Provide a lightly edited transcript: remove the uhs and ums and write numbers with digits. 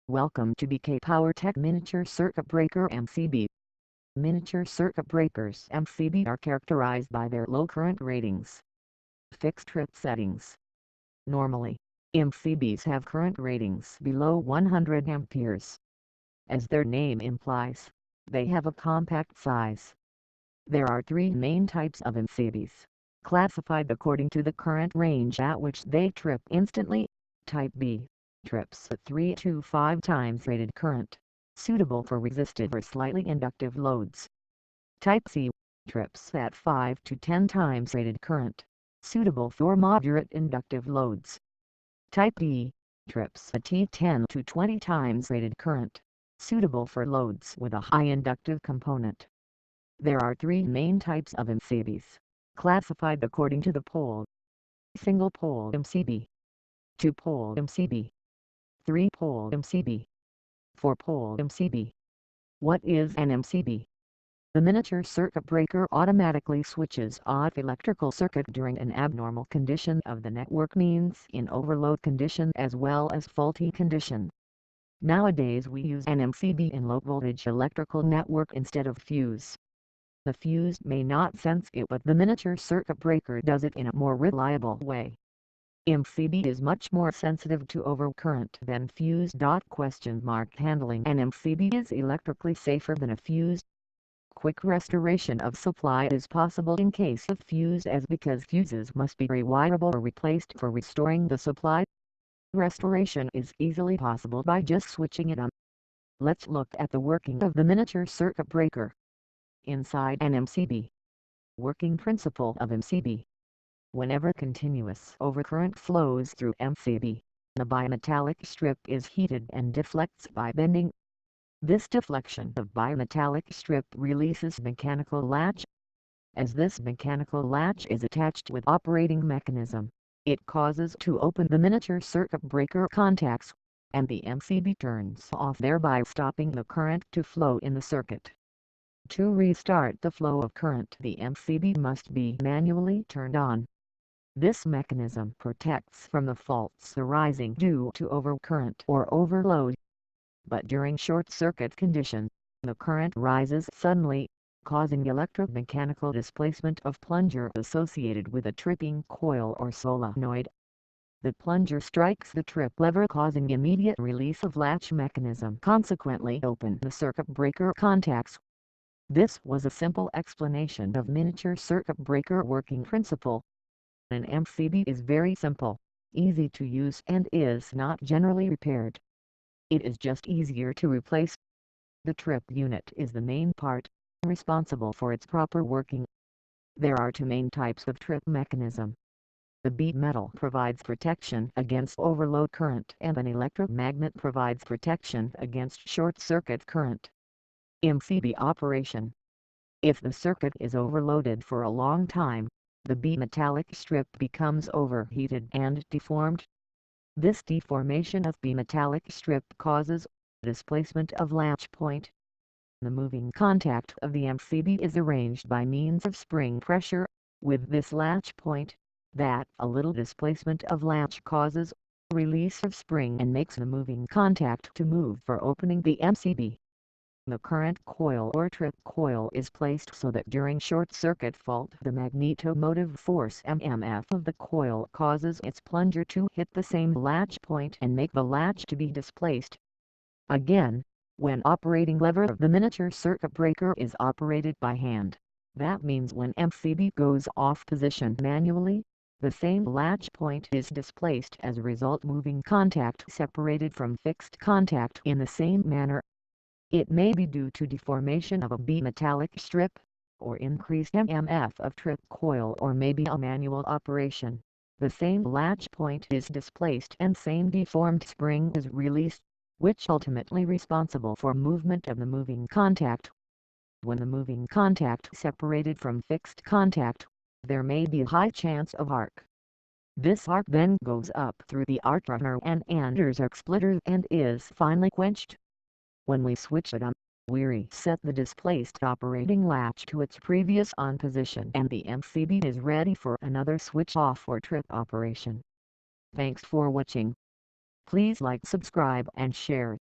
Welcome to BK PowerTech Miniature Circuit Breaker MCB. Miniature circuit breakers MCB are characterized by their low current ratings. Fixed trip settings. Normally, MCBs have current ratings below 100 amperes. As their name implies, they have a compact size. There are three main types of MCBs, classified according to the current range at which they trip instantly. Type B trips at 3 to 5 times rated current, suitable for resistive or slightly inductive loads. Type C trips at 5 to 10 times rated current, suitable for moderate inductive loads. Type D trips at 10 to 20 times rated current, suitable for loads with a high inductive component. There are three main types of MCBs, classified according to the pole: single-pole MCB, two-pole MCB, three-pole MCB, four-pole MCB. What is an MCB? The miniature circuit breaker automatically switches off electrical circuit during an abnormal condition of the network, means in overload condition as well as faulty condition. Nowadays we use an MCB in low voltage electrical network instead of fuse. The fuse may not sense it, but the miniature circuit breaker does it in a more reliable way. MCB is much more sensitive to overcurrent than fuse. Handling an MCB is electrically safer than a fuse. Quick restoration of supply is possible in case of fuse, as because fuses must be rewirable or replaced for restoring the supply. Restoration is easily possible by just switching it on. Let's look at the working of the miniature circuit breaker. Inside an MCB. Working principle of MCB. Whenever continuous overcurrent flows through MCB, the bimetallic strip is heated and deflects by bending. This deflection of bimetallic strip releases mechanical latch. As this mechanical latch is attached with operating mechanism, it causes to open the miniature circuit breaker contacts, and the MCB turns off, thereby stopping the current to flow in the circuit. To restart the flow of current, the MCB must be manually turned on. This mechanism protects from the faults arising due to overcurrent or overload. But during short-circuit condition, the current rises suddenly, causing electromechanical displacement of plunger associated with a tripping coil or solenoid. The plunger strikes the trip lever, causing immediate release of latch mechanism, consequently open the circuit breaker contacts. This was a simple explanation of miniature circuit breaker working principle. An MCB is very simple, easy to use, and is not generally repaired. It is just easier to replace. The trip unit is the main part, responsible for its proper working. There are two main types of trip mechanism. The bead metal provides protection against overload current, and an electromagnet provides protection against short-circuit current. MCB operation. If the circuit is overloaded for a long time, the bimetallic strip becomes overheated and deformed. This deformation of bimetallic strip causes displacement of latch point. The moving contact of the MCB is arranged by means of spring pressure, with this latch point, that a little displacement of latch causes release of spring and makes the moving contact to move for opening the MCB. The current coil or trip coil is placed so that during short-circuit fault the magnetomotive force MMF of the coil causes its plunger to hit the same latch point and make the latch to be displaced. Again, when operating lever of the miniature circuit breaker is operated by hand, that means when MCB goes off position manually, the same latch point is displaced, as a result moving contact separated from fixed contact in the same manner. It may be due to deformation of a bimetallic strip, or increased MMF of trip coil, or maybe a manual operation. The same latch point is displaced and same deformed spring is released, which ultimately responsible for movement of the moving contact. When the moving contact separated from fixed contact, there may be a high chance of arc. This arc then goes up through the arc runner and enters arc splitter and is finally quenched. When we switch it on, we reset the displaced operating latch to its previous on position, and the MCB is ready for another switch off or trip operation. Thanks for watching. Please like, subscribe and share.